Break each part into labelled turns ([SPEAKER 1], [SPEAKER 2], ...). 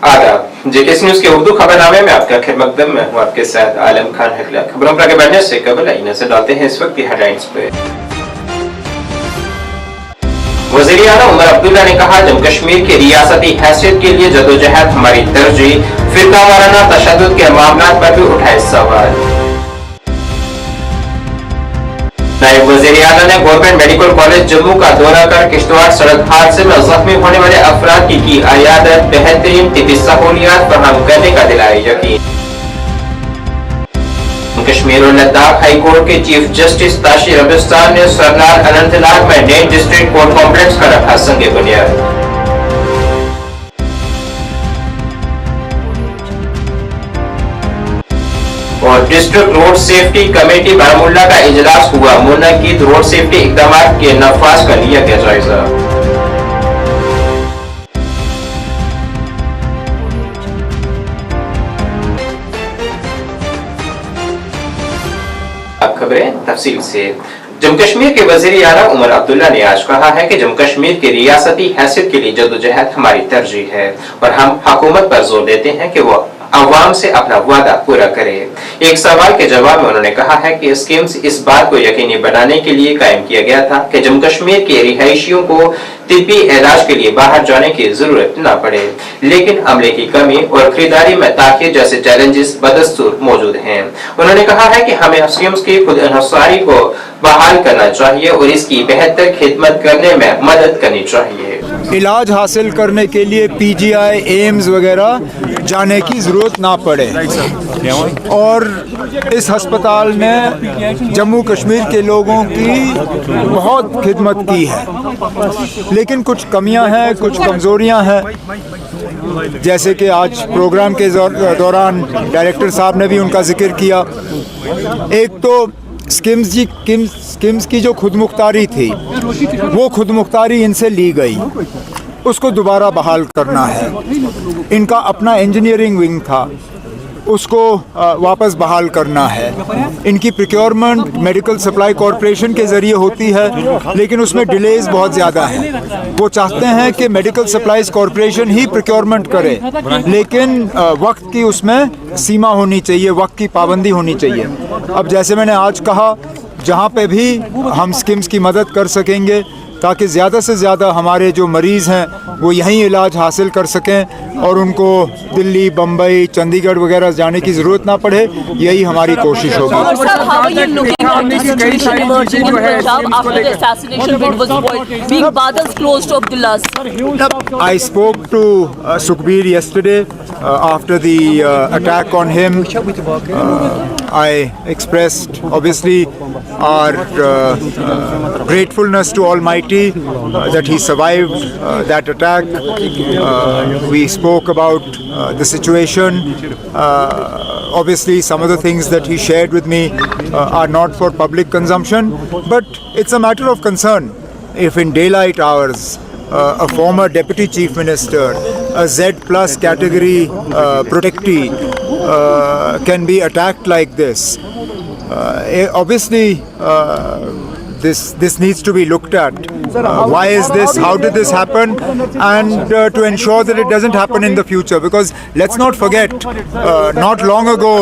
[SPEAKER 1] आदाब JKS news के उर्दू खबरनामे में आपका खिदमत मैं हूं आपके साथ आलम खान हकला। खबरों पर आगे बढ़ने से कबल आई नजर डालते हैं इस वक्त की हेडलाइंस पे। वज़ीर आला उमर अब्दुल्ला ने कहा, जम्मू कश्मीर की रियासती हैसियत के लिए जदोजहद हमारी तरजीह। फिरका वाराना तशद्दुद के मामलों पर भी उठाए सवाल। नायब वज़ीर आला ने गवर्नमेंट मेडिकल कॉलेज जम्मू का दौरा कर किश्तवाड़ सड़क हादसे में जख्मी होने वाले अफराद की इयादत, बेहतरीन तिब्बी सहूलियात फराहम करने का दिलाया यकीन। कश्मीर और लद्दाख हाई कोर्ट के चीफ जस्टिस ताशी रबिस्तान ने सरनार अनंतनाग में नए डिस्ट्रिक्ट कोर्ट कॉम्प्लेक्स का रखा संगे बुनियाद। और district road safety committee Baramulla का इजलास हुआ, मुनक्किद रोड सेफ्टी इकदाम के नफाज का लिया गया जायजा। खबरें तफसील से। जम्मू कश्मीर के वज़ीर आला उमर अब्दुल्ला ने आज कहा है कि जम्मू कश्मीर की रियासती हैसियत के लिए जद्दोजहद हमारी तरजीह है और हम हुकूमत पर जोर देते हैं कि वो अवाम से अपना वादा पूरा करे। एक सवाल के जवाब में उन्होंने कहा है कि स्कीम्स इस बात को यकीनी बनाने के लिए कायम किया गया था कि जम्मू कश्मीर के रिहायशियों को तिब्बी इलाज के लिए बाहर जाने की जरूरत न पड़े, लेकिन अमले की कमी और खरीदारी में ताखीर जैसे चैलेंजेस बदस्तूर मौजूद हैं। उन्होंने कहा है कि हमें स्कीम्स की खुद इन्हिसारी को बहाल करना चाहिए और इसकी बेहतर खिदमत करने में मदद करनी चाहिए।
[SPEAKER 2] इलाज हासिल करने के लिए पीजीआई, एम्स वगैरह जाने की ज़रूरत ना पड़े और इस अस्पताल ने जम्मू कश्मीर के लोगों की बहुत खिदमत की है, लेकिन कुछ कमियां हैं, कुछ कमज़ोरियां हैं, जैसे कि आज प्रोग्राम के दौरान डायरेक्टर साहब ने भी उनका जिक्र किया। एक तो स्कीम्स की जो खुदमुख्तारी थी वो खुदमुख्तारी इनसे ली गई, उसको दोबारा बहाल करना है। इनका अपना इंजीनियरिंग विंग था, उसको वापस बहाल करना है। इनकी प्रोक्योरमेंट मेडिकल सप्लाई कॉरपोरेशन के ज़रिए होती है, लेकिन उसमें डिलेज बहुत ज़्यादा हैं। वो चाहते हैं कि मेडिकल सप्लाईज कॉरपोरेशन ही प्रोक्योरमेंट करे, लेकिन वक्त की उसमें सीमा होनी चाहिए, वक्त की पाबंदी होनी चाहिए। अब जैसे मैंने आज कहा, जहाँ पे भी हम स्कीम्स की मदद कर सकेंगे ताकि ज़्यादा से ज़्यादा हमारे जो मरीज़ हैं वो यहीं इलाज हासिल कर सकें और उनको दिल्ली, बम्बई, चंडीगढ़ वगैरह जाने की ज़रूरत ना पड़े, यही हमारी कोशिश होगी। I spoke to Sukhbir yesterday after the attack on him. I expressed obviously our gratefulness to Almighty that he survived that attack. We spoke about the situation. Obviously some of the things that he shared with me are not for public consumption, but it's a matter of concern if in daylight hours a former deputy chief minister, a Z+ category protectee can be attacked like this. Obviously this needs to be looked at. Why is this? How did this happen? And to ensure that it doesn't happen in the future, because let's not forget, not long ago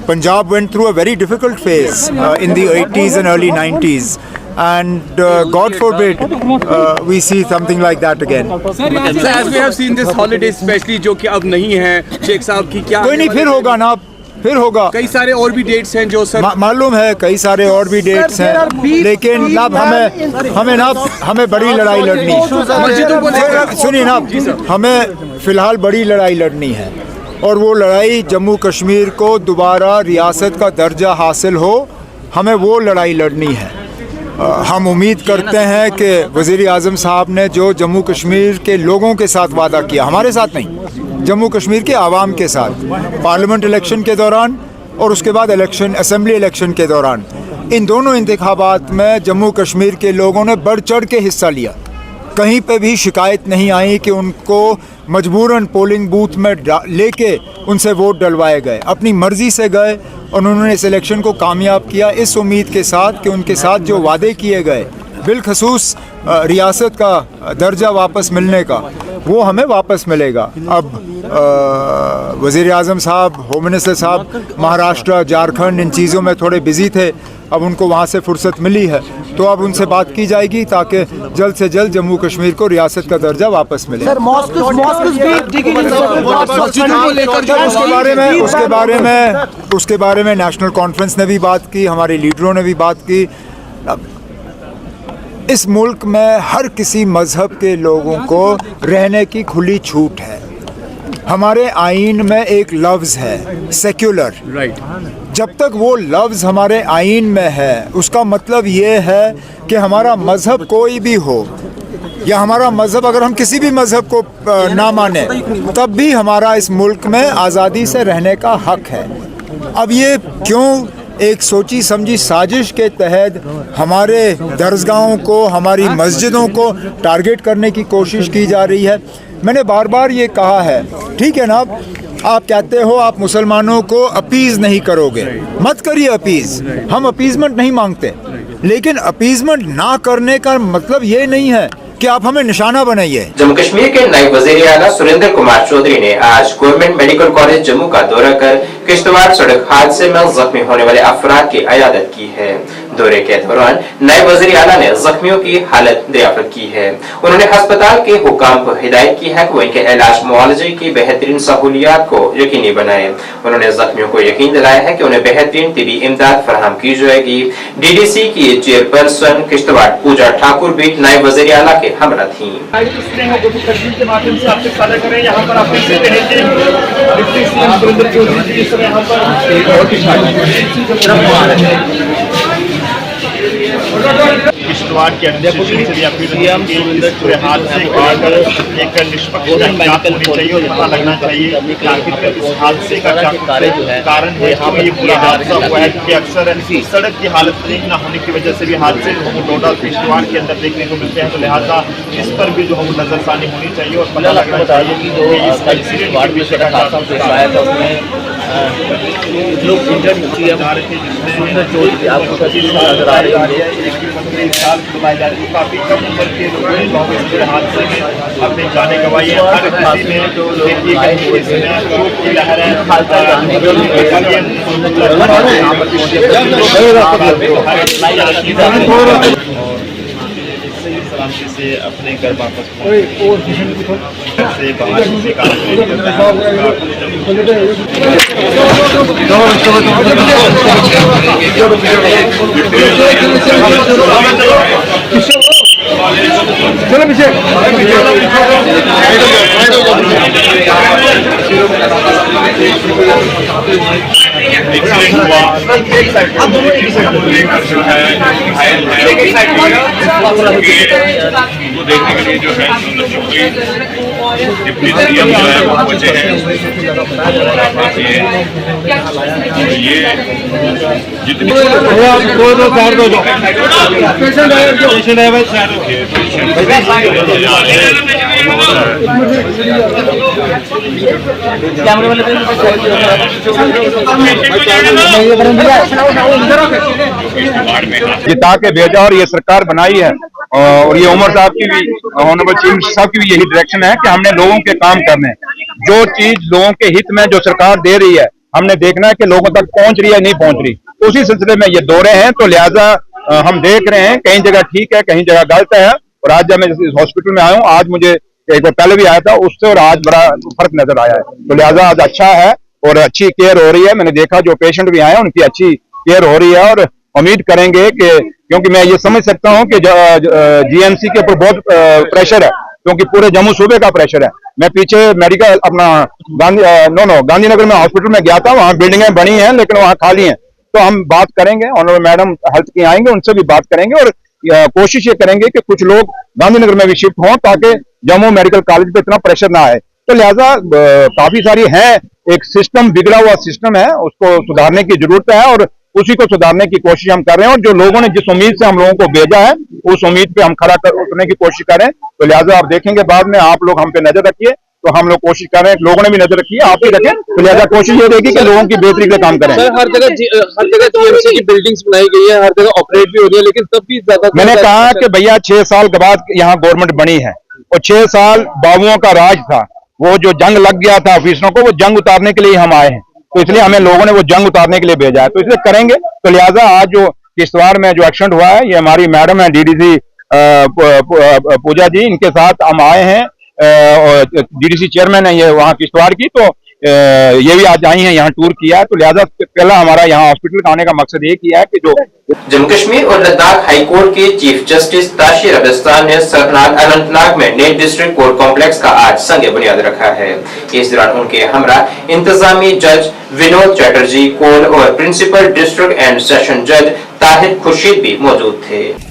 [SPEAKER 2] Punjab went through a very difficult phase in the 80s and early 90s, and God forbid we see something like that again.
[SPEAKER 3] So as we have seen this holiday especially जो कि अब नहीं है, शेख साहब की क्या
[SPEAKER 2] कोई नहीं, फिर होगा ना, फिर होगा।
[SPEAKER 3] कई सारे और भी डेट्स हैं जो सर
[SPEAKER 2] मालूम है, कई सारे और भी डेट्स हैं, लेकिन अब हमें बड़ी लड़ाई लड़नी है। सुनिए ना, हमें फिलहाल बड़ी लड़ाई लड़नी है और वो लड़ाई जम्मू कश्मीर को दोबारा रियासत का दर्जा हासिल हो, हमें वो लड़ाई लड़नी है। हम उम्मीद करते हैं कि वज़ीर आज़म साहब ने जो जम्मू कश्मीर के लोगों के साथ वादा किया, हमारे साथ नहीं, जम्मू कश्मीर के आवाम के साथ, पार्लियामेंट इलेक्शन के दौरान और उसके बाद असेंबली इलेक्शन के दौरान, इन दोनों इंतखाबात में जम्मू कश्मीर के लोगों ने बढ़ चढ़ के हिस्सा लिया। कहीं पे भी शिकायत नहीं आई कि उनको मजबूरन पोलिंग बूथ में लेके उनसे वोट डलवाए गए, अपनी मर्ज़ी से गए और उन्होंने इस इलेक्शन को कामयाब किया, इस उम्मीद के साथ कि उनके साथ जो वादे किए गए, बिलखसूस रियासत का दर्जा वापस मिलने का, वो हमें वापस मिलेगा। अब वज़ीर आज़म साहब, होम मिनिस्टर साहब महाराष्ट्र, झारखंड इन चीज़ों में थोड़े बिजी थे। अब उनको वहाँ से फुर्सत मिली है तो अब उनसे बात की जाएगी ताकि जल्द से जल्द जम्मू कश्मीर को रियासत का दर्जा वापस मिले। उसके बारे में नेशनल कॉन्फ्रेंस ने भी बात की, हमारे लीडरों ने भी बात की। इस मुल्क में हर किसी मजहब के लोगों को रहने की खुली छूट है। हमारे आईन में एक लफ्ज़ है सेक्युलर, जब तक वो लफ्ज़ हमारे आईन में है उसका मतलब ये है कि हमारा मज़हब कोई भी हो या हमारा मज़हब अगर हम किसी भी मज़हब को ना माने तब भी हमारा इस मुल्क में आज़ादी से रहने का हक है। अब ये क्यों एक सोची समझी साजिश के तहत हमारे दरसगाहों को, हमारी मस्जिदों को टारगेट करने की कोशिश की जा रही है। मैंने बार बार ये कहा है, ठीक है ना, आप कहते हो आप मुसलमानों को अपीज़ नहीं करोगे, मत करिए अपीज़, हम अपीज़मेंट नहीं मांगते, लेकिन अपीज़मेंट ना करने का मतलब ये नहीं है कि आप हमें निशाना बनाइए।
[SPEAKER 1] जम्मू कश्मीर के नायब वज़ीर आला सुरेंद्र कुमार चौधरी ने आज गवर्नमेंट मेडिकल कॉलेज जम्मू का दौरा कर किश्तवाड़ सड़क हादसे में जख्मी होने वाले अफराद की इयादत की है। दौरे के दौरान नायब वज़ीर आला ने जख्मियों की हालत दरियाफ्त की है। उन्होंने अस्पताल के हुकाम को हिदायत की है कि वो इनके इलाज मुआवजे की बेहतरीन सहूलियात को यकीनी बनाए। उन्होंने जख्मियों को यकीन दिलाया है कि उन्हें बेहतरीन तिबी इमदाद फराहम की जाएगी। DDC की चेयरपर्सन किश्तवाड़ पूजा ठाकुर भी नायब वज़ीर आला के हमरा थी।
[SPEAKER 4] किश्तवाड़ के हादसे को लेकर एक निष्पक्ष जांच होनी चाहिए और पता लगना चाहिए कि आखिर इस हादसे का क्या कारण है। ये पूरा हादसा हुआ है कि अक्सर सड़क की हालत ठीक न होने की वजह से भी हादसे टोटल किश्तवाड़ के अंदर देखने को मिलते हैं, तो लिहाजा इस पर भी जो है नजरसानी होनी चाहिए और पता लगना चाहिए कि जो इसका किश्तवाड़ में सड़क हादसा पेश आया था उसमें लोग इंजर्ड नजर आ रहे हैं। काफी कम उम्र के लोग इस हादसे में अपने जाने गंवाई है। हर किसी में जो शोक की लहर है। सलामती से अपने घर वापस से बाहर उनको देखने के लिए जो है डिप्टी सीएम जो है वो पहुंचे हैं। ये जितनी
[SPEAKER 5] जिता के भेजा और ये सरकार बनाई है और ये उमर साहब की भी, ऑनरेबल चीफ मिनिस्टर साहब की भी यही डायरेक्शन है कि हमने लोगों के काम करने, जो चीज लोगों के हित में जो सरकार दे रही है हमने देखना है कि लोगों तक पहुंच रही है नहीं पहुंच रही। उसी सिलसिले में ये दौरे हैं, तो लिहाजा हम देख रहे हैं कहीं जगह ठीक है कहीं जगह गलत है। और आज जब मैं इस हॉस्पिटल में आया हूँ, आज मुझे एक बार पहले भी आया था उससे और आज बड़ा फर्क नजर आया है, तो लिहाजा आज अच्छा है और अच्छी केयर हो रही है। मैंने देखा जो पेशेंट भी आए हैं उनकी अच्छी केयर हो रही है और उम्मीद करेंगे कि, क्योंकि मैं ये समझ सकता हूँ कि GMC के ऊपर बहुत प्रेशर है, क्योंकि पूरे जम्मू सूबे का प्रेशर है। मैं पीछे मेडिकल अपना गांधीनगर में हॉस्पिटल में गया था, वहाँ बिल्डिंगें बनी हैं लेकिन वहाँ खाली हैं। तो हम बात करेंगे, ऑनरेबल मैडम हेल्थ की आएंगे, उनसे भी बात करेंगे और कोशिश ये करेंगे कि कुछ लोग गांधीनगर में भी शिफ्ट हों ताकि जम्मू मेडिकल कॉलेज पे इतना प्रेशर ना आए। तो लिहाजा काफी सारी है, एक सिस्टम बिगड़ा हुआ सिस्टम है, उसको सुधारने की जरूरत है और उसी को सुधारने की कोशिश हम कर रहे हैं। और जो लोगों ने जिस उम्मीद से हम लोगों को भेजा है उस उम्मीद पे हम खड़ा कर उतरने की कोशिश कर रहे हैं। तो लिहाजा आप देखेंगे बाद में, आप लोग हम पे नजर रखिए, तो हम लोग कोशिश कर रहे हैं, लोगों ने भी नजर रखी है, आप भी रखें। तो लिहाजा कोशिश ये रहेगी कि लोगों की बेहतरी के काम करें।
[SPEAKER 6] हर जगह GMC की बिल्डिंग्स बनाई गई है, हर जगह ऑपरेट भी हो रही है, लेकिन तब भी ज्यादा
[SPEAKER 5] मैंने कहा कि भैया 6 साल के बाद यहाँ गवर्नमेंट बनी है और 6 साल बाबुओं का राज था। वो जो जंग लग गया था ऑफिसरों को, वो जंग उतारने के लिए हम आए हैं, तो इसलिए हमें लोगों ने वो जंग उतारने के लिए भेजा है, तो इसलिए करेंगे। तो लिहाजा आज जो किश्तवाड़ में जो एक्सीडेंट हुआ है, ये हमारी मैडम है डीडीसी पूजा जी, इनके साथ हम आए हैं, डीडीसी चेयरमैन है ये वहाँ किश्तवाड़ की, तो ये भी आज आई हैं, यहाँ टूर किया है, तो लिहाजा पहला हमारा यहाँ हॉस्पिटल आने का मकसद ये किया है कि जो
[SPEAKER 1] जम्मू कश्मीर और लद्दाख हाई कोर्ट के चीफ जस्टिस ताशिर अबस्तान ने सरनाग अनंतनाग में नए डिस्ट्रिक्ट कोर्ट कॉम्प्लेक्स का आज संग बुनियाद रखा है। इस दौरान उनके हमरा इंतजामी जज विनोद चैटर्जी कोल और प्रिंसिपल डिस्ट्रिक्ट एंड सेशन जज ताहिर खुर्शीद भी मौजूद थे।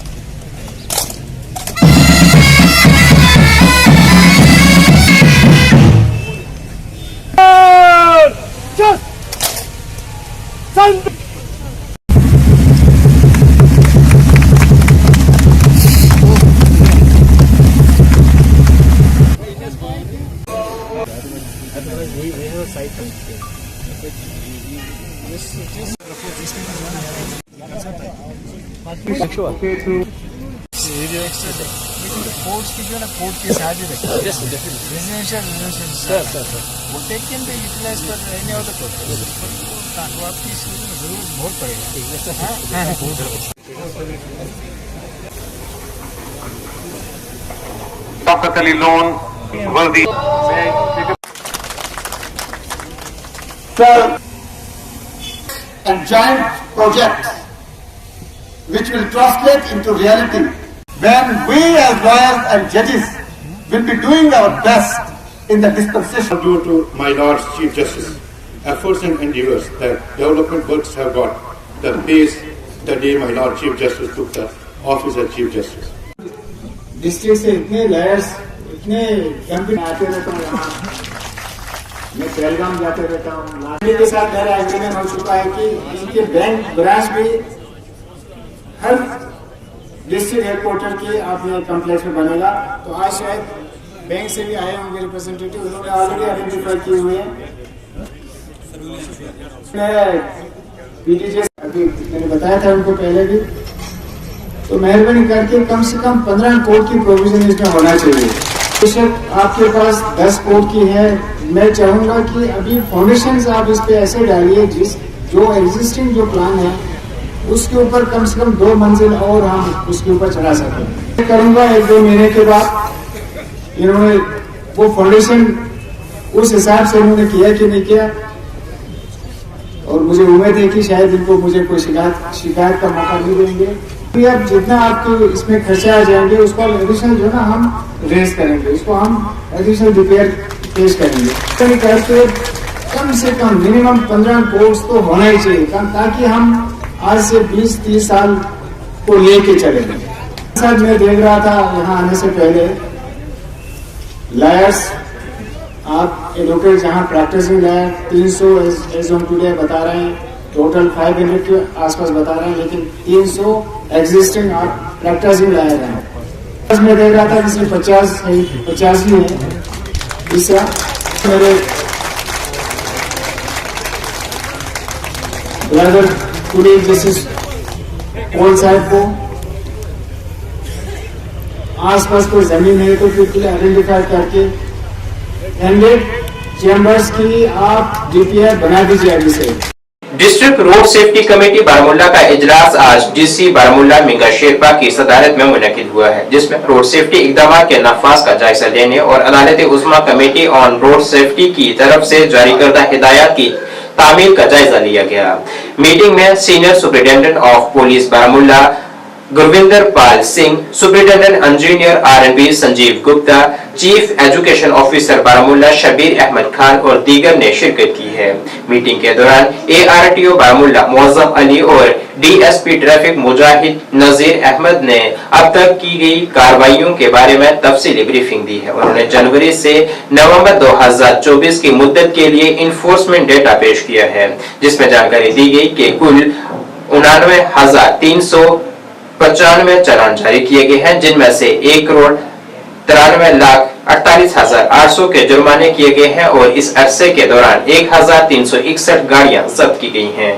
[SPEAKER 7] and giant projects which will translate into reality when we as lawyers and judges will be doing our best in the dispensation.
[SPEAKER 8] Due to my Lord's Chief Justice, efforts and endeavors, the development works have got the pace the day my Lord Chief Justice took the office as Chief Justice.
[SPEAKER 7] District से इतने lawyers इतने गंभीर आते रहता हूँ यहाँ, मैं पहलगाम जाते रहता हूँ। लाठी के साथ मेरा एग्रीमेंट हो चुका है कि इनके बैंक ब्रांच भी हर डिस्ट्रिक्ट हेडक्वार्टर के आपने कॉम्प्लेक्स में बनेगा। तो आज शायद बैंक से भी आए होंगे रिप्रेजेंटेटिव, उन्होंने ऑलरेडी आइडेंटिफाई किए हुए हैं। पीटीजे अभी मैंने बताया था उनको पहले भी, तो मेहरबानी करके कम से कम 15 कोर्ट की प्रोविजन इसमें होना चाहिए। बेशक आपके पास 10 कोर्ट की है, मैं चाहूंगा कि अभी फाउंडेशन आप इस पे ऐसे डालिए जो एग्जिस्टिंग जो प्लान है उसके ऊपर कम से कम 2 मंजिल और हम उसके ऊपर चढ़ा सकें। करूंगा 1-2 महीने के बाद इन्होंने वो फाउंडेशन उस हिसाब से इन्होंने किया कि नहीं किया, और मुझे उम्मीद है कि शायद इनको मुझे कोई शिकायत का मौका नहीं देंगे। अब जितना आपको इसमें खर्चा आ जाएंगे उसको एडिशनल जो ना हम रेज करेंगे, उसको हम एडिशनल रिपेयर पेश करेंगे। करके कम से कम मिनिमम 15 कोर्स तो होना ही चाहिए, ताकि हम आज से 20-30 साल को लेके चलेंगे। साथ मैं देख रहा था यहाँ आने से पहले लायर्स आप एडवोकेट जहाँ practising lawyer 300 as on today बता रहे हैं, टोटल 500 के आसपास बता रहे हैं, लेकिन 300 एग्जिस्टिंग आप प्रैक्टिसिंग लायर हैं। मैं देख रहा था किसी 50 ही है। तीसरा मेरे ब्रदर पुलिस जस्टिस कोल साहब को आसपास कोई जमीन है तो फिर आइडेंटिफाई करके 100 चेंबर्स की आप डीपीआर बना दीजिए अभी से।
[SPEAKER 1] District road safety committee Baramulla का इजलास आज डीसी बारामूला मिंगा शेरपा की सदारत में मुनकिद हुआ है, जिसमें रोड सेफ्टी इकदाम के नफाज का जायजा लेने और अदालत उज़्मा कमेटी ऑन रोड सेफ्टी की तरफ से जारी करदा हिदायत की तामील का जायजा लिया गया। मीटिंग में senior superintendent of police Baramulla Gurvinder Pal Singh, superintendent engineer R and B Sanjeev Gupta, chief education officer Baramulla Shabir Ahmad Khan और दीगर ने शिरकत की है। मीटिंग के दौरान ARTO बारामूला मुअज़्ज़म अली और DSP ट्रैफिक मुजाहिद नजीर अहमद ने अब तक की गई कार्रवाइयों के बारे में तफसीली ब्रीफिंग दी है। उन्होंने जनवरी से नवंबर 2024 की मुद्दत के लिए इन्फोर्समेंट डेटा पेश किया है, जिसमें जानकारी दी गई कि कुल 89,395 चालान जारी किए गए हैं, जिनमें से 1,93,48,800 के जुर्माने किए गए हैं और इस अरसे के दौरान 1,361 गाड़ियां जब्त की गई हैं।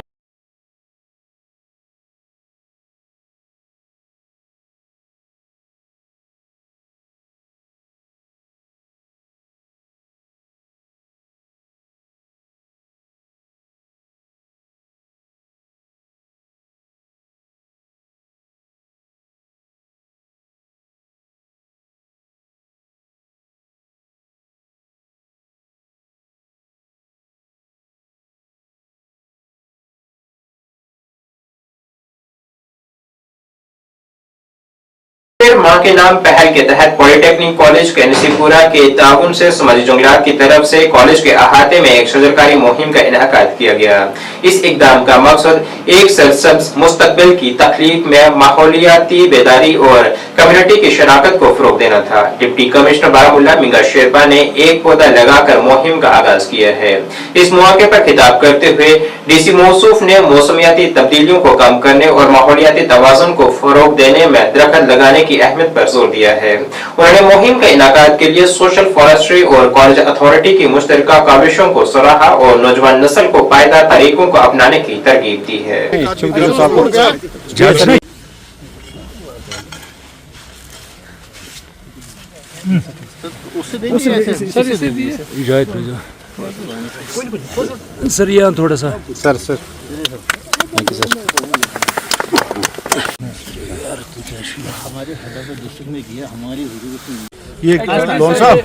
[SPEAKER 1] फिर मां के नाम पहल के तहत पॉलिटेक्निक कॉलेज कैनसीपुरा के ताउन से समाजी जंगलात की तरफ से कॉलेज के अहाते में एक शजरकारी मुहिम का इनेकाद किया गया। इस इकदाम का मकसद एक सरसब्ज मुस्तकबिल की तख्लीक में माहौलियाती बेदारी और कम्युनिटी की शराकत को फरोग देना था। डिप्टी कमिश्नर बारामुल्ला मिंगा शेरपा ने एक पौधा लगाकर मुहिम का आगाज किया है। इस मौके पर खिताब करते हुए डीसी मौसूफ ने मौसमियाती तब्दीलियों को कम करने और माहौलियाती तवाज़ुन को फरोग देने में दरख्त लगाने की अहमियत पर जोर दिया है। उन्होंने मुहिम के इनाकाद के लिए सोशल फॉरेस्ट्री और कॉलेज अथॉरिटी की मुश्तरका काविशों को सराहा और नौजवान नस्ल को पायदार तरीकों को अपनाने की तरगीब दी है।
[SPEAKER 6] सर यहाँ थोड़ा सा सर
[SPEAKER 9] हमारे हैदराबाद डिस्ट्रिक्ट में किया हमारी
[SPEAKER 10] ये लोन साहब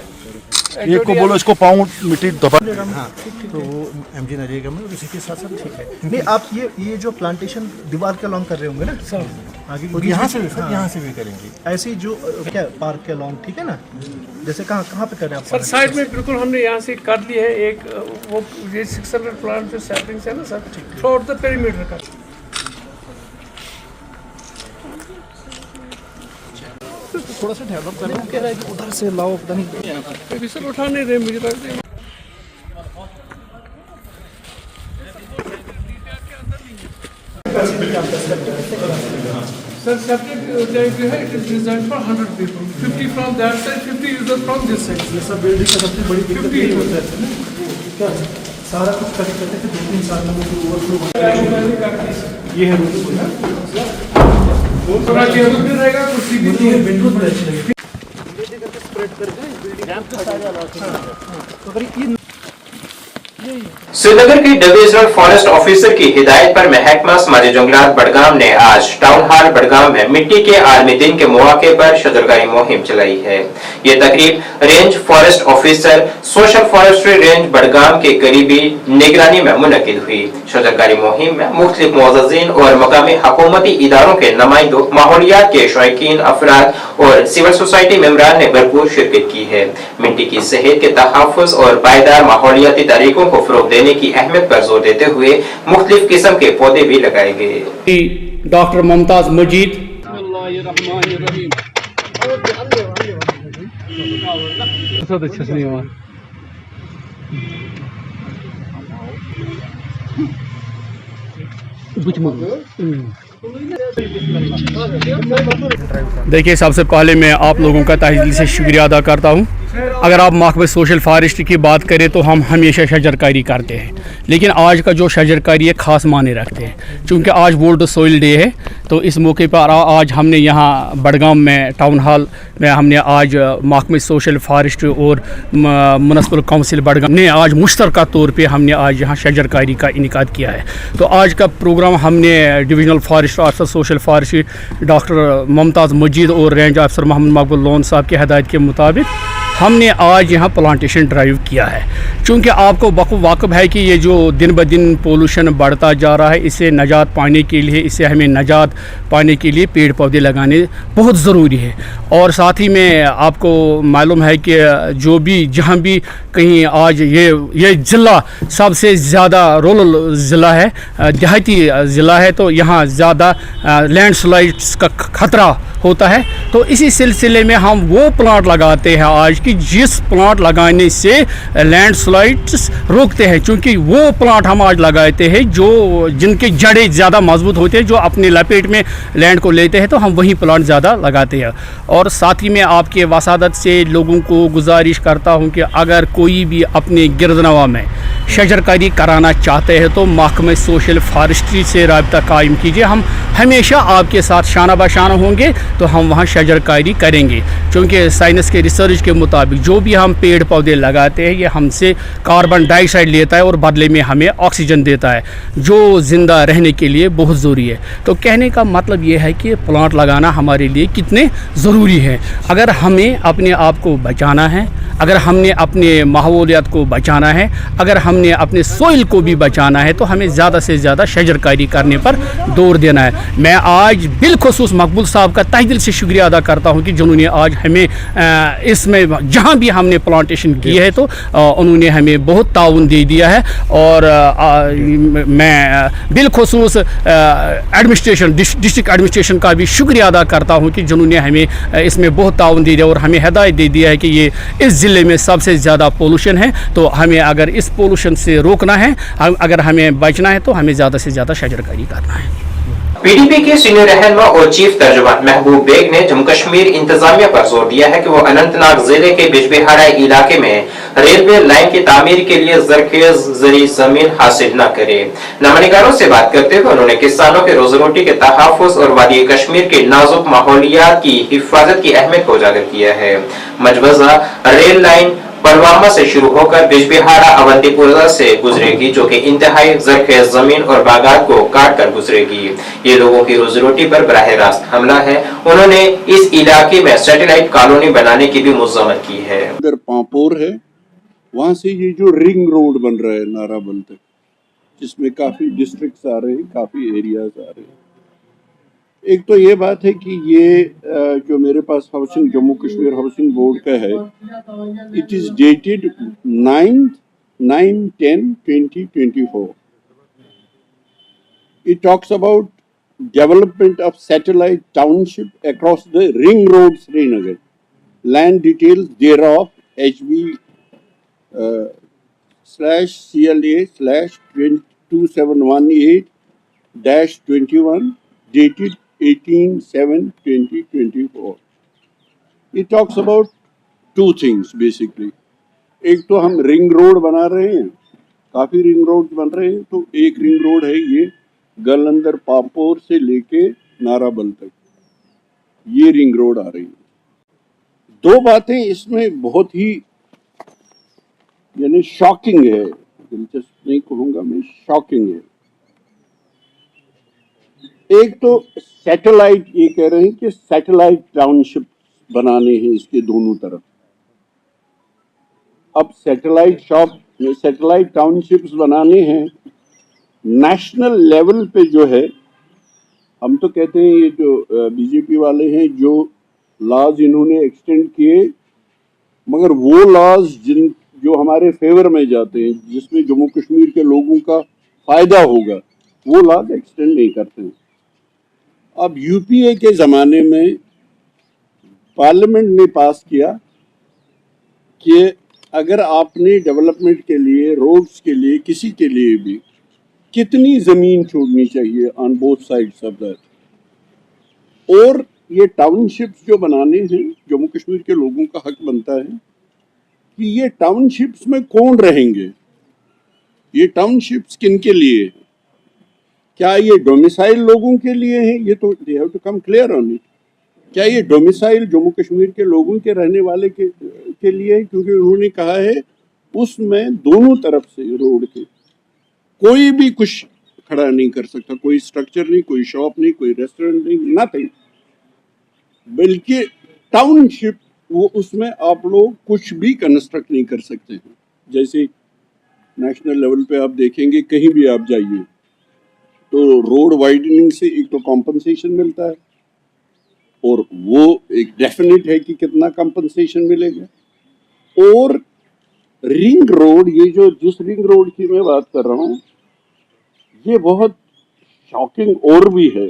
[SPEAKER 10] एक को बोलो इसको पाँव मिट्टी दबा।
[SPEAKER 9] हाँ तो वो एमजी नरेगा में इसी के साथ साथ ठीक है। नहीं आप ये जो प्लांटेशन दीवार के लॉन्ग कर रहे होंगे ना सर आगे यहाँ से भी यहाँ से भी करेंगे ऐसी जो क्या पार्क के लॉन्ग ठीक है ना जैसे कहाँ पे कर रहे हैं आप
[SPEAKER 11] सर साइड में बिल्कुल हमने यहाँ से कर ली है एक वो ये 600 प्लांट जो सैपलिंग्स है ना sir through out the perimeter का।
[SPEAKER 9] थोड़ा सा डेवलप करना कह रहा है कि उधर से लाओ पता नहीं
[SPEAKER 11] सर उठा नहीं रहे मुझे लगता है। सर सब्जेक्ट जो है it is design for 100 people 50 from that side 50 user from this side.
[SPEAKER 9] ये सब बिल्डिंग का सबसे बड़ी दिक्कत ये होता है क्या सारा कुछ करते थे 2-3 साल में वो ओवरफ्लो ये है रूल ना
[SPEAKER 11] थोड़ा टेबल भी रहेगा कुर्सी भी नहीं है
[SPEAKER 9] विंडोज बड़े अच्छे लगेंगे धीरे करके स्प्रेड करके बिल्डिंग के सारे तो अगर ये
[SPEAKER 1] श्रीनगर के डिविजनल फॉरेस्ट ऑफिसर की हिदायत पर महकमा समाजी जंगलात बड़गाम ने आज टाउन हॉल बड़गाम में मिट्टी के आलमी दिन के मौके पर शजरकारी मुहिम चलाई है। ये तकरीब range forest officer social forestry range Budgam के करीबी निगरानी में मुनक्किद हुई। शजरकारी मुहिम में मुख्तलिफ मुअज़्ज़िज़ीन और मकामी हुकूमती इदारों के नुमाइंदों, माहौलियात के शौकीन अफराद और सिविल सोसाइटी मेंबरान ने भरपूर शिरकत की है। मिट्टी की सेहत के तहफ़्फ़ुज़ और पायदार माहौलियाती तरीकों को फरोग देने की अहमियत पर जोर देते हुए मुख्तलिफ किस्म के पौधे भी लगाए गए।
[SPEAKER 11] डॉक्टर मुमताज मजीद देखिए सबसे पहले मैं आप लोगों का तहे दिल से शुक्रिया अदा करता हूँ। अगर आप महकमे सोशल फॉरेस्ट्री की बात करें तो हम हमेशा शजरकारी करते हैं, लेकिन आज का जो शजरकारी है ख़ास माने रखते हैं। चूँकि आज वर्ल्ड सोइल डे है तो इस मौके पर आज हमने यहाँ बड़गाम में टाउन हॉल में हमने आज महकमे सोशल फॉरेस्ट्री और म्युनिसिपल काउंसिल बड़गाम ने आज मुश्तरका तौर पे हमने आज यहाँ शजरकारी का इनेकाद किया है। तो आज का प्रोग्राम हमने divisional forest officer social forestry doctor Mumtaz Majid और रेंज ऑफिसर मोहम्मद मकबूल लोन साहब की हदायत के मुताबिक हमने आज यहाँ प्लांटेशन ड्राइव किया है। चूँकि आपको वाक़िफ़ है कि ये जो दिन ब दिन पोल्यूशन बढ़ता जा रहा है, इससे निजात पाने के लिए हमें निजात पाने के लिए पेड़ पौधे लगाने बहुत ज़रूरी है। और साथ ही में आपको मालूम है कि जो भी जहाँ भी कहीं आज ये ज़िला सबसे ज़्यादा रूरल ज़िला है, देहाती ज़िला है, तो यहाँ ज़्यादा लैंडस्लाइड्स का ख़तरा होता है। तो इसी सिलसिले में हम वो प्लांट लगाते हैं आज कि जिस प्लांट लगाने से लैंडस्लाइड्स रोकते हैं। क्योंकि वो प्लांट हम आज लगाते हैं जो जिनके जड़ें ज़्यादा मजबूत होते हैं, जो अपने लपेट में लैंड को लेते हैं, तो हम वही प्लांट ज़्यादा लगाते हैं। और साथ ही में आपके वसादत से लोगों को गुजारिश करता हूँ कि अगर कोई भी अपने गिरदनवा में शजरकारी कराना चाहते हैं तो महकमे सोशल फॉरेस्ट्री से रब्ता कायम कीजिए। हम हमेशा आपके साथ शाना बशाना होंगे, तो हम वहाँ शजरकारी करेंगे। क्योंकि साइंस के रिसर्च के मुताबिक जो भी हम पेड़ पौधे लगाते हैं ये हमसे कार्बन डाइऑक्साइड लेता है और बदले में हमें ऑक्सीजन देता है, जो ज़िंदा रहने के लिए बहुत ज़रूरी है। तो कहने का मतलब ये है कि प्लांट लगाना हमारे लिए कितने ज़रूरी है। अगर हमें अपने आप को बचाना है, अगर हमने अपने माहौलियात को बचाना है, अगर हमने अपने सोइल को भी बचाना है, तो हमें ज़्यादा से ज़्यादा शजरकारी करने पर जोर देना है। मैं आज बिलखुसूस मकबूल साहब का तहे दिल से शुक्रिया अदा करता हूँ कि जिन्होंने आज हमें इसमें जहाँ भी हमने प्लांटेशन की है तो उन्होंने हमें बहुत ताउन दे दिया है। और मैं बिलखुसूस एडमिनिस्ट्रेशन डिस्ट्रिक्ट एडमिनिस्ट्रेशन का भी शुक्रिया अदा करता हूँ कि जिन्होंने हमें इसमें बहुत ताउन दे दिया और हमें हिदायत दे दिया है कि ये इस ज़िले में सबसे ज़्यादा पोल्यूशन है, तो हमें अगर इस पोल्यूशन से रोकना है, अगर हमें बचना है, तो हमें ज़्यादा से ज़्यादा शजरकारी करना है।
[SPEAKER 1] पीडीपी के सीनियर रहनुमा और चीफ तर्जुमान महबूब बेग ने जम्मू कश्मीर इंतजामिया पर जोर दिया है कि वो अनंतनाग जिले के बिजबिहाड़ा इलाके में रेलवे लाइन की तामीर के लिए जरखेज जरी जमीन हासिल न करे। नमानिगारों से बात करते हुए उन्होंने किसानों के रोजी रोटी के तहफ़्फ़ुज़ और वादी कश्मीर के नाजुक माहौलियात की हिफाजत की अहमियत को उजागर किया है। मजबूजा रेल लाइन पुलवामा से शुरू होकर बिजबिहाड़ा अवंतीपुरा से गुजरेगी, जो कि इंतहाई जरखेज जमीन और बागात को काट कर गुजरेगी। ये लोगों की रोजी रोटी पर बराह रास्त हमला है। उन्होंने इस इलाके में सैटेलाइट कॉलोनी बनाने की भी मुज़म्मत की है।
[SPEAKER 12] इधर पांपोर है, वहां से ये जो रिंग रोड बन रहा है नाराबल तक, जिसमें काफी डिस्ट्रिक्ट्स आ रहे हैं, काफी एरियाज आ रहे हैं। एक तो ये बात है कि ये जो मेरे पास housing Jammu Kashmir housing board का है, it is dated 9/10/2024। It talks about development of satellite township across the ring road Srinagar, land details thereof HB/CLA/2718-21 dated 18/7/2024. It talks about two things basically. एक तो हम रिंग रोड बना रहे हैं, काफी रिंग रोड बन रहे हैं, तो एक रिंग रोड है ये गलंदर पापोर से लेके नाराबल तक, ये रिंग रोड आ रही है। दो बातें इसमें बहुत ही यानी शॉकिंग है, दिलचस्प नहीं कहूंगा मैं, शॉकिंग है। एक तो सैटेलाइट, ये कह रहे हैं कि सैटेलाइट टाउनशिप बनाने हैं इसके दोनों तरफ। अब सैटेलाइट टाउनशिप्स बनाने हैं नेशनल लेवल पे, जो है हम तो कहते हैं ये जो बीजेपी वाले हैं जो लॉज इन्होंने एक्सटेंड किए, मगर वो लॉज जो हमारे फेवर में जाते हैं, जिसमें जम्मू कश्मीर के लोगों का फायदा होगा, वो लॉज एक्सटेंड नहीं करते हैं। अब यूपीए के ज़माने में पार्लियामेंट ने पास किया कि अगर आपने डेवलपमेंट के लिए, रोड्स के लिए, किसी के लिए भी कितनी ज़मीन छोड़नी चाहिए on both sides of that, और ये टाउनशिप्स जो बनाने हैं, जम्मू कश्मीर के लोगों का हक बनता है कि ये टाउनशिप्स में कौन रहेंगे, ये टाउनशिप्स किन के लिए, क्या ये डोमिसाइल लोगों के लिए हैं, ये तो they have to come clear on it. क्या ये डोमिसाइल जम्मू कश्मीर के लोगों के रहने वाले के लिए है, क्योंकि उन्होंने कहा है उसमें दोनों तरफ से रोड के कोई भी कुछ खड़ा नहीं कर सकता, कोई स्ट्रक्चर नहीं, कोई शॉप नहीं, कोई रेस्टोरेंट नहीं, नथिंग, बल्कि टाउनशिप वो, उसमें आप लोग कुछ भी कंस्ट्रक्ट नहीं कर सकते हैं। जैसे नेशनल लेवल पे आप देखेंगे, कहीं भी आप जाइए तो रोड वाइडनिंग से एक तो कॉम्पनसेशन मिलता है, और वो एक डेफिनेट है कि कितना कॉम्पनसेशन मिलेगा। और रिंग रोड, ये जो जिस रिंग रोड की मैं बात कर रहा हूँ, ये बहुत शॉकिंग और भी है।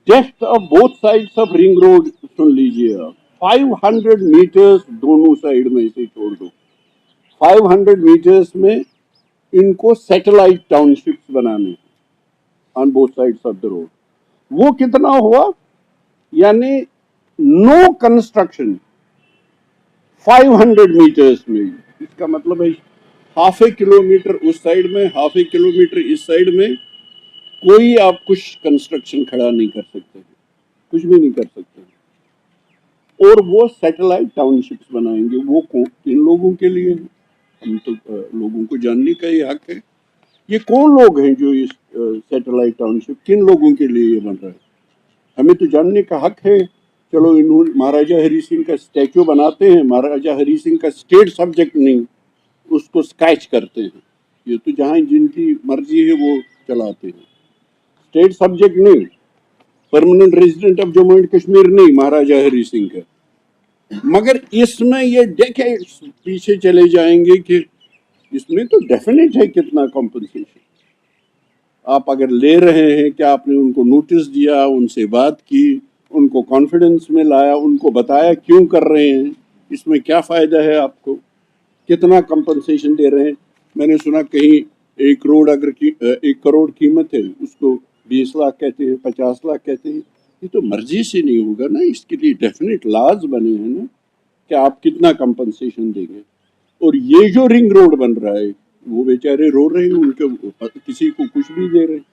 [SPEAKER 12] Depth of both sides of ring road सुन लीजिए आप, 500 मीटर्स दोनों साइड में से छोड़ दो, 500 मीटर्स में इनको सैटेलाइट टाउनशिप्स बनाने on both sides of the road. वो कितना हुआ, यानी नो कंस्ट्रक्शन 500 मीटर्स में। इसका मतलब है हाफ ए किलोमीटर उस साइड में, हाफ ए किलोमीटर इस साइड में, कोई आप कुछ कंस्ट्रक्शन खड़ा नहीं कर सकते, कुछ भी नहीं कर सकते। और वो सैटेलाइट टाउनशिप्स बनाएंगे, वो किन लोगों के लिए है, हम तो लोगों को जानने का ही हक है। ये कौन लोग हैं जो इस सैटेलाइट टाउनशिप किन लोगों के लिए ये बन रहा है, हमें तो जानने का हक है चलो इन्होंने महाराजा हरी सिंह का स्टैचू बनाते हैं, महाराजा हरी सिंह का स्टेट सब्जेक्ट नहीं, उसको स्केच करते हैं। ये तो जहाँ जिनकी मर्जी है वो चलाते हैं, स्टेट सब्जेक्ट नहीं, permanent resident of Jammu and Kashmir नहीं महाराजा हरी सिंह का। मगर इसमें ये डेकेड्स पीछे चले जाएंगे कि इसमें तो डेफिनेट है कितना कॉम्पनसेशन। आप अगर ले रहे हैं कि आपने उनको नोटिस दिया, उनसे बात की, उनको कॉन्फिडेंस में लाया, उनको बताया क्यों कर रहे हैं, इसमें क्या फ़ायदा है आपको, कितना कंपनसेशन दे रहे हैं। मैंने सुना कहीं 1 करोड़ अगर 1 करोड़ कीमत है उसको 20 लाख कहते हैं, 50 लाख कहते हैं। ये तो मर्जी से नहीं होगा ना, इसके लिए डेफिनेट लॉज बने हैं ना कि आप कितना कंपनसेशन देंगे। और ये जो रिंग रोड बन रहा है वो बेचारे रो रहे हैं, उनके किसी को कुछ भी दे रहे हैं,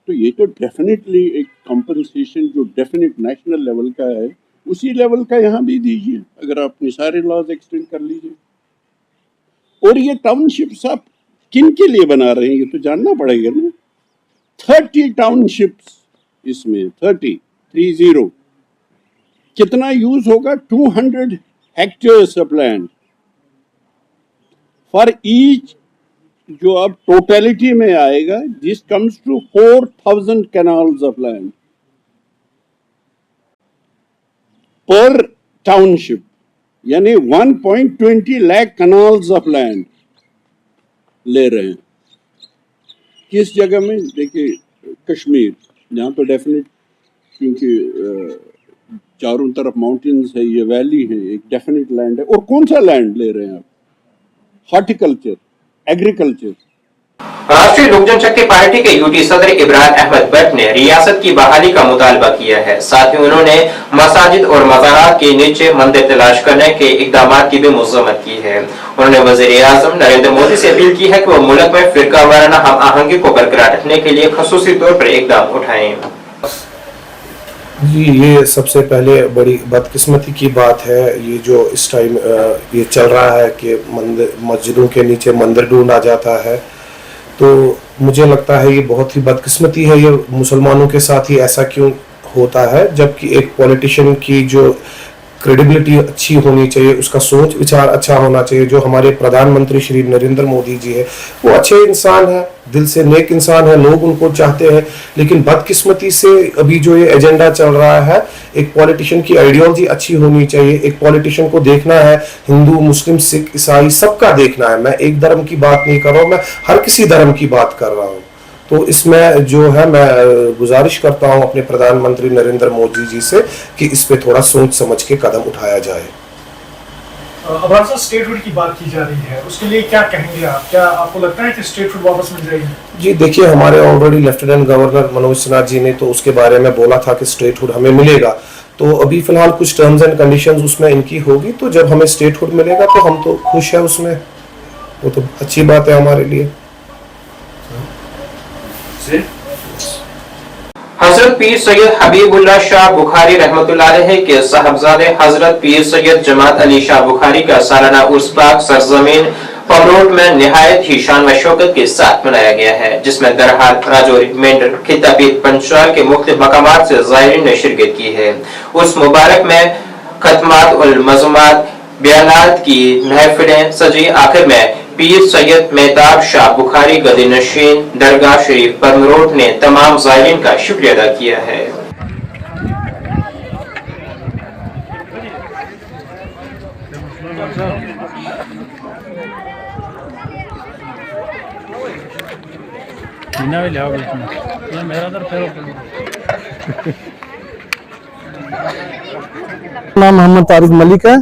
[SPEAKER 12] तो ये तो डेफिनेटली एक कंपनसेशन जो डेफिनेट नेशनल लेवल का है उसी लेवल का यहाँ भी दीजिए, अगर आपने सारे लॉज एक्सटेंड कर लीजिए। और ये टाउनशिप्स आप किन के लिए बना रहे हैं ये तो जानना पड़ेगा ना। 30 टाउनशिप्स इसमें 30 कितना यूज होगा, 200 hectares of land for each, जो अब टोटलिटी में आएगा, this comes to 4000 canals of land पर टाउनशिप, यानी 1.20 लाख कैनाल्स ऑफ लैंड ले रहे हैं। किस जगह में देखिए, कश्मीर, जहाँ तो डेफिनेट क्योंकि चारों तरफ माउंटेन्स है, ये वैली है, एक डेफिनेट लैंड है। और कौन सा लैंड ले रहे हैं आप, हॉर्टिकल्चर, एग्रीकल्चर।
[SPEAKER 1] राष्ट्रीय लोक जनशक्ति पार्टी के यूटी सदर इमरान अहमद भट्ट ने रियासत की बहाली का मुतालबा किया है। साथ ही उन्होंने मसाजिद और मज़ारात के नीचे मंदिर तलाश करने के इकदाम की भी मज़म्मत की है। उन्होंने वज़ीर-ए-आज़म नरेंद्र मोदी से अपील की है कि वो मुल्क में फिरका वाराना हम आहंगी को बरकरार रखने के लिए खसूसी तौर पर इकदाम उठाएं।
[SPEAKER 13] जी, ये सबसे पहले बड़ी बदकिस्मती की बात है, ये जो इस टाइम ये चल रहा है कि मस्जिदों के नीचे मंदिर ढूंढा जाता है, तो मुझे लगता है ये बहुत ही बदकिस्मती है। ये मुसलमानों के साथ ही ऐसा क्यों होता है, जबकि एक पॉलिटिशियन की जो क्रेडिबिलिटी अच्छी होनी चाहिए, उसका सोच विचार अच्छा होना चाहिए। जो हमारे प्रधानमंत्री श्री नरेंद्र मोदी जी है, वो अच्छे इंसान है, दिल से नेक इंसान है, लोग उनको चाहते हैं। लेकिन बदकिस्मती से अभी जो ये एजेंडा चल रहा है, एक पॉलिटिशियन की आइडियोलॉजी अच्छी होनी चाहिए। एक पॉलिटिशियन को देखना है हिंदू, मुस्लिम, सिख, ईसाई सबका देखना है। मैं एक धर्म की बात नहीं कर रहा हूँ, मैं हर किसी धर्म की बात कर रहा हूँ। तो इसमें जो है मैं गुजारिश करता हूं अपने प्रधानमंत्री नरेंद्र मोदी जी से कि इस पे थोड़ा सोच समझ के कदम उठाया जाए।
[SPEAKER 9] अब आप स्टेटहुड की बात की जा रही है, उसके लिए क्या कहेंगे आप? क्या आपको लगता है कि स्टेटहुड वापस मिल जाएगी? जी
[SPEAKER 13] देखिए, हमारे already lieutenant governor Manoj Sinha ji ने तो उसके बारे में बोला था कि स्टेटहुड हमें मिलेगा। तो अभी फिलहाल कुछ टर्म्स एंड कंडीशंस उसमें इनकी होगी, तो जब हमें स्टेटहुड मिलेगा तो हम तो खुश है उसमें, वो तो अच्छी बात है हमारे लिए।
[SPEAKER 1] हजरत पीर सैयद हबीबुल्लाह शाह बुखारी रहमतुल्लाह अलैह के साहबजादे हजरत पीर सैयद जमात अली शाह बुखारी का सालाना उर्स पाक सरजमीन पमरोट में निहायत ही शान व शौकत के साथ मनाया गया है, जिसमें दरहाल राजौरी, मेंढर, खिताबीत, पंचशाल के मुख्तलिफ मकामात से ज़ायरीन ने शिरकत की है। उर्स मुबारक में खतमात उल मज़ूमात, बयानात की महफिलें सजी। आखिर में पीर सैयद मेहताब शाह बुखारी गदी नशीन दरगाह शरीफ पमरोट ने तमाम ज़ायरीन का शुक्रिया अदा किया है।
[SPEAKER 14] नाम मोहम्मद तारिक मलिक है,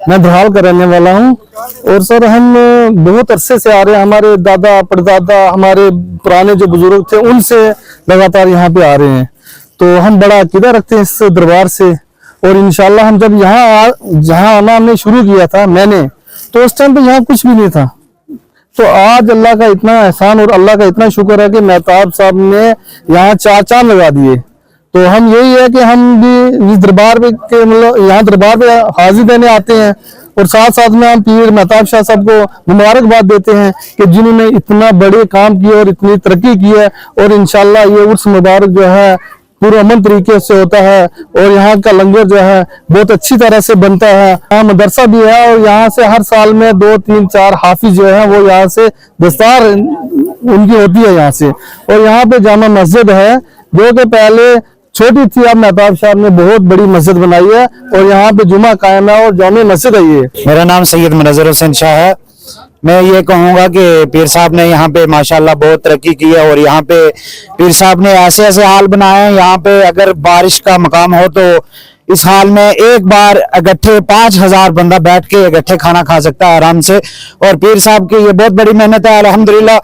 [SPEAKER 14] मैं बहाल का रहने वाला हूँ। और सर, हम बहुत अरसे से आ रहे हैं, हमारे दादा परदादा, हमारे पुराने जो बुजुर्ग थे, उनसे लगातार यहाँ पे आ रहे हैं। तो हम बड़ा अकीदा रखते हैं इस दरबार से। और इंशाल्लाह हम जब जहाँ आना हमने शुरू किया था मैंने, तो उस टाइम पे यहाँ कुछ भी नहीं था। तो आज अल्लाह का इतना एहसान और अल्लाह का इतना शुक्र है कि मेहताब साहब ने यहाँ 4 चांद लगा दिए। तो हम यही है कि हम भी इस दरबार पे मतलब यहाँ दरबार पे हाजिर देने आते हैं, और साथ साथ में हम पीर मेहताब शाह साहब को मुबारकबाद देते हैं कि जिन्होंने इतना बड़े काम किए और इतनी तरक्की की है। और इंशाल्लाह ये उर्स मुबारक जो है पूरा अमन तरीके से होता है और यहाँ का लंगर जो है बहुत अच्छी तरह से बनता है। यहाँ मदरसा भी है और यहाँ से हर साल में 2, 3, 4 हाफिज जो है वो यहाँ से दस्तार उनकी होती है यहाँ से। और यहाँ पे जामा मस्जिद है जो कि पहले छोटी थी, अब मेहताब साहब ने बहुत बड़ी मस्जिद बनाई है और यहाँ पे जुमा कायम है और जामे मस्जिद है ये।
[SPEAKER 15] मेरा नाम सैयद मुनज़्ज़र हुसैन शाह है। मैं ये कहूँगा कि पीर साहब ने यहाँ पे माशाल्लाह बहुत तरक्की की है और यहाँ पे पीर साहब ने ऐसे ऐसे हाल बनाए हैं। यहाँ पे अगर बारिश का मकाम हो तो इस हाल में एक बार इकट्ठे 5000 बंदा बैठ के इकट्ठे खाना खा सकता है आराम से। और पीर साहब की ये बहुत बड़ी मेहनत है। अल्हम्दुलिल्लाह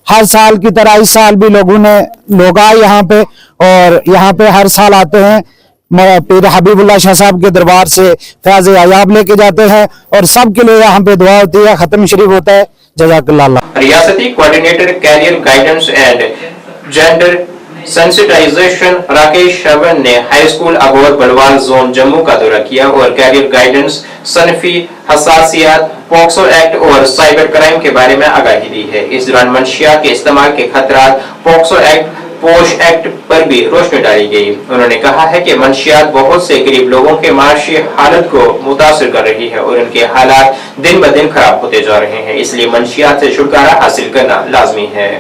[SPEAKER 15] हर साल की तरह इस साल भी लोग आए यहाँ पे और यहाँ पे हर साल आते हैं। पीर हबीबुल्लाह शाह साहब के दरबार से फैज़ अयाब लेके जाते हैं और सबके लिए यहाँ पे दुआ होती है, खत्म शरीफ होता है। जज़ाकल्लाह।
[SPEAKER 1] रियासती coordinator career guidance and gender sensitisation Rakesh Shravan ने high school Abor Balwal zone Jammu का दौरा किया और कैरियर गाइडेंस, सनफी हसासियात, पॉक्सो एक्ट और साइबर क्राइम के बारे में आगाही दी है। इस दौरान मंशियात के इस्तेमाल के खतरात, पॉक्सो एक्ट, पोश एक्ट पर भी रोशनी डाली गई। उन्होंने कहा है कि मंशियात बहुत से गरीब लोगों के माशी हालत को मुतासिर कर रही है और उनके हालात दिन ब दिन खराब होते जा रहे हैं, इसलिए मंशियात से छुटकारा हासिल करना लाजमी है।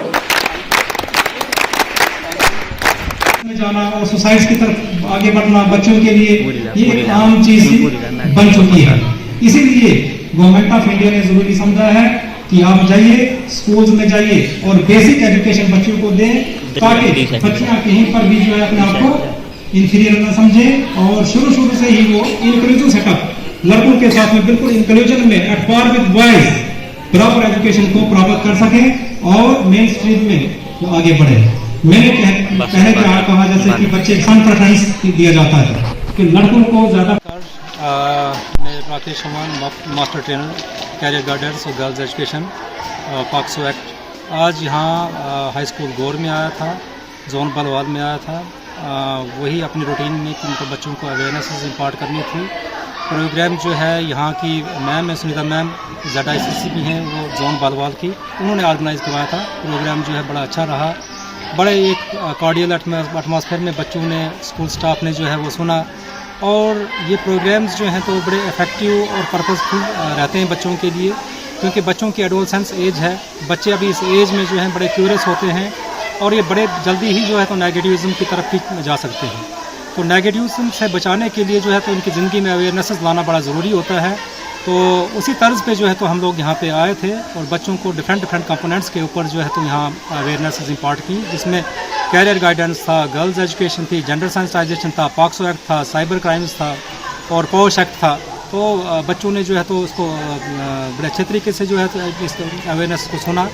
[SPEAKER 16] जाना और सोसाइटी की तरफ आगे बढ़ना बच्चों के लिए ये एक आम चीज बन चुकी है। इसीलिए गवर्नमेंट ऑफ इंडिया ने जरूरी समझा है कि आप जाइए, स्कूल्स में जाइए और बेसिक एजुकेशन बच्चों को दें ताकि बच्चियां कहीं पर भी जो है अपने आप को इंफीरियर न समझे और शुरू से ही वो इंक्लूसिव सेटअप लड़कों के साथ में बिल्कुल इंक्लूजन में at par with boys proper education को प्राप्त कर सके और मेन स्ट्रीम में वो आगे बढ़े। मैंने पहले कहा जैसे कि बच्चे सन प्रेफरेंस दिया जाता है कि लड़कों को ज्यादा।
[SPEAKER 17] मैं Rakesh Chauhan, master trainer career guidance और गर्ल्स एजुकेशन पॉक्सो एक्ट। आज यहाँ हाई स्कूल गौर में आया था, जोन बलवाल में आया था। वही अपनी रूटीन में कि उनको बच्चों को अवेयरनेस इम्पार्ट करनी थी। प्रोग्राम जो है यहाँ की मैम है सुनीता मैम, ZICC भी हैं वो जोन बलवाल की, उन्होंने ऑर्गेनाइज करवाया था। प्रोग्राम जो है बड़ा अच्छा रहा, बड़े एक कार्डियल एटमॉस्फेयर में बच्चों ने, स्कूल स्टाफ ने जो है वो सुना और ये प्रोग्राम्स जो हैं तो बड़े इफ़ेक्टिव और पर्पसफुल रहते हैं बच्चों के लिए, क्योंकि बच्चों की एडोलसेंस एज है। बच्चे अभी इस एज में जो हैं बड़े क्यूरियस होते हैं और ये बड़े जल्दी ही जो है तो नेगेटिविज़म की तरफ भी जा सकते हैं। तो नेगेटिविज़म से बचाने के लिए जो है तो उनकी ज़िंदगी में अवेयरनेस लाना बड़ा ज़रूरी होता है। तो उसी तर्ज पे जो है तो हम लोग यहाँ पे आए थे और बच्चों को डिफरेंट कंपोनेंट्स के ऊपर जो है तो यहाँ अवेयरनेस इम्पार्ट की, जिसमें कैरियर गाइडेंस था, गर्ल्स एजुकेशन थी, जेंडर सेंसिटाइजेशन था, पॉक्सो एक्ट था, साइबर क्राइम्स था और पोश एक्ट था। तो बच्चों ने जो है तो उसको बड़े अच्छे तरीके से जो है तो इस अवेयरनेस को सुना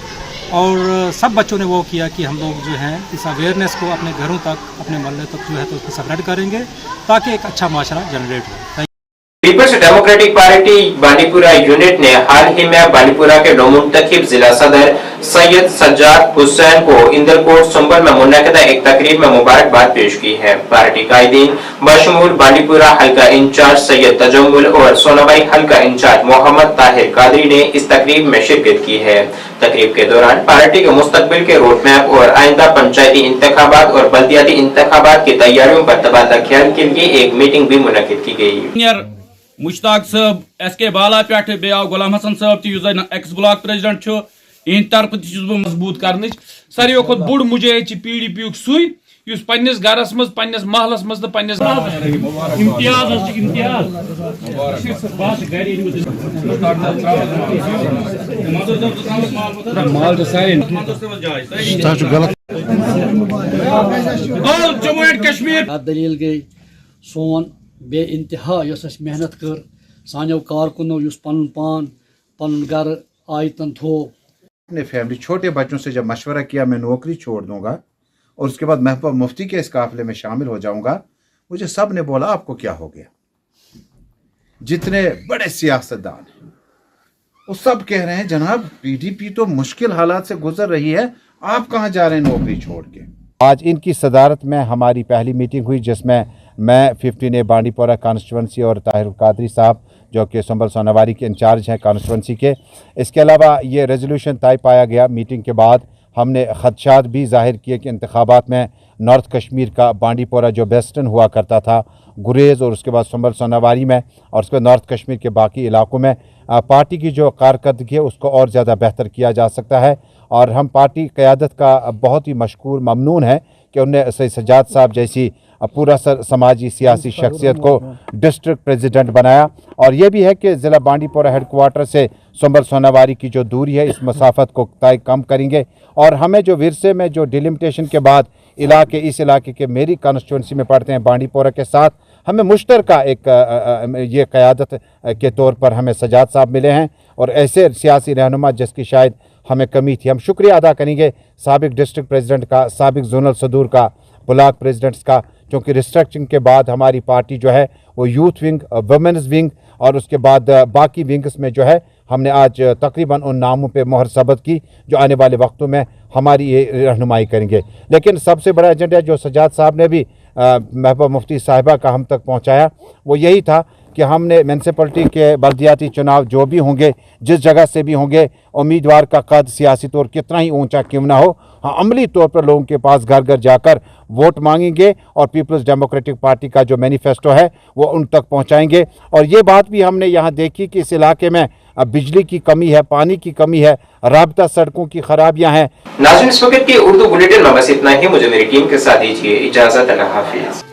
[SPEAKER 17] और सब बच्चों ने वो किया कि हम लोग जो हैं इस अवेयरनेस को अपने घरों तक, अपने मोहल्ले तक जो है तो उसको स्प्रेड करेंगे ताकि एक अच्छा माशरा जनरेट हो।
[SPEAKER 1] पीपल्स डेमोक्रेटिक पार्टी बांडीपुरा यूनिट ने हाल ही में बांडीपुरा के नौमुंतखब जिला सदर सैयद सज्जाद हुसैन को इंदरकोट संबल में मुनक़दा एक तकरीब में मुबारकबाद पेश की है। पार्टी कायदीन बशमूल बांडीपुरा हल्का इंचार्ज सैयद तजम्मुल और सोनाबाई हल्का इंचार्ज मोहम्मद ताहिर कादरी ने इस तकरीब में शिरकत की है। तकरीब के दौरान पार्टी के मुस्तकबिल के रोड मैप और आइंदा पंचायती इंतखाबात और बल्दियाती इंतखाबात की तैयारियों पर तबादला ख्याल के लिए एक मीटिंग भी मुनक़िद की गई।
[SPEAKER 18] मुश्ताक साहब, SK बाला पे बे आव गुलाम हसन साहब तुम एक्स ब्लॉक प्रेसिडेंट इन तरफ तुम मजबूत कर सारे खुद बुड़ मुझे PDP सुई पन्निस गरस मज पन्निस महलस मज तो पन्निस जम्मू एंड कश्मीर
[SPEAKER 19] दलील गई सोन बे इंतहा मेहनत कर सानो कारकुनो पन पान पन घर आयतन थो।
[SPEAKER 20] अपने फैमिली छोटे बच्चों से जब मशवरा किया मैं नौकरी छोड़ दूंगा और उसके बाद महबूब मुफ्ती के इस काफिले में शामिल हो जाऊंगा, मुझे सब ने बोला आपको क्या हो गया। जितने बड़े सियासतदान हैं वो सब कह रहे हैं जनाब PDP तो मुश्किल हालात से गुजर रही है, आप कहाँ जा रहे हैं नौकरी छोड़ के।
[SPEAKER 2] आज इनकी सदारत में हमारी पहली मीटिंग हुई जिसमें मैं 15A बांडीपुरा कॉन्स्टिट्यूंसी और ताहिर कादरी साहब जो कि संबल सोनावारी के इंचार्ज हैं कॉन्स्टिट्यूंसी के। इसके अलावा ये रेजोल्यूशन तय पाया गया। मीटिंग के बाद हमने खदशात भी जाहिर किए कि इंतखाबात में
[SPEAKER 5] नॉर्थ कश्मीर का बांडीपोरा जो वेस्टर्न हुआ करता था, गुरेज और उसके बाद संबल सोनावारी में और उसके बाद नॉर्थ कश्मीर के बाकी इलाकों में पार्टी की जो कारकर्दगी है उसको और ज़्यादा बेहतर किया जा सकता है। और हम पार्टी क़यादत का बहुत ही मशकूर ममनून है कि उन्हें सैयद सज्जाद साहब जैसी पूरा समाजी सियासी शख्सियत को डिस्ट्रिक्ट प्रेसिडेंट बनाया। और ये भी है कि ज़िला बांडीपोरा हेडक्वार्टर से संबल सोनावारी की जो दूरी है इस मसाफत को कम करेंगे। और हमें जो विरसे में जो डिलिमिटेशन के बाद इस इलाके के मेरी कॉन्स्टिट्यूंसी में पढ़ते हैं बांडीपोरा के साथ, हमें मुश्तरका एक ये क़यादत के तौर पर हमें सज्जाद साहब मिले हैं और ऐसे सियासी रहनुमा जिसकी शायद हमें कमी थी। हम शुक्रिया अदा करेंगे साबिक डिस्ट्रिक्ट प्रेसिडेंट का, साबिक जोनल सदूर का, ब्लॉक प्रेसिडेंट्स का, क्योंकि रिस्ट्रक्चरिंग के बाद हमारी पार्टी जो है वो यूथ विंग, वुमेन्स विंग और उसके बाद बाकी विंग्स में जो है हमने आज तकरीबन उन नामों पे मोहर सबत की जो आने वाले वक्तों में हमारी ये रहनुमाई करेंगे। लेकिन सबसे बड़ा एजेंडा जो सज्जाद साहब ने भी महबूबा मुफ्ती साहिबा का हम तक पहुँचाया वो यही था कि हमने म्यूनसिपलिटी के बल्दियाती चुनाव जो भी होंगे, जिस जगह से भी होंगे, उम्मीदवार का कद सियासी तौर कितना ही ऊंचा क्यों ना हो, हाँ अमली तौर पर लोगों के पास घर घर जाकर वोट मांगेंगे और पीपल्स डेमोक्रेटिक पार्टी का जो मैनिफेस्टो है वो उन तक पहुंचाएंगे। और ये बात भी हमने यहाँ देखी कि इस इलाके में बिजली की कमी है, पानी की कमी है, राबता सड़कों की खराबियाँ हैं।
[SPEAKER 1] नाज़रीन, इस वक्त के उर्दू बुलेटिन में बस इतना ही। मुझे मेरी टीम के साथ दीजिए इजाज़त। अल्लाह हाफिज़।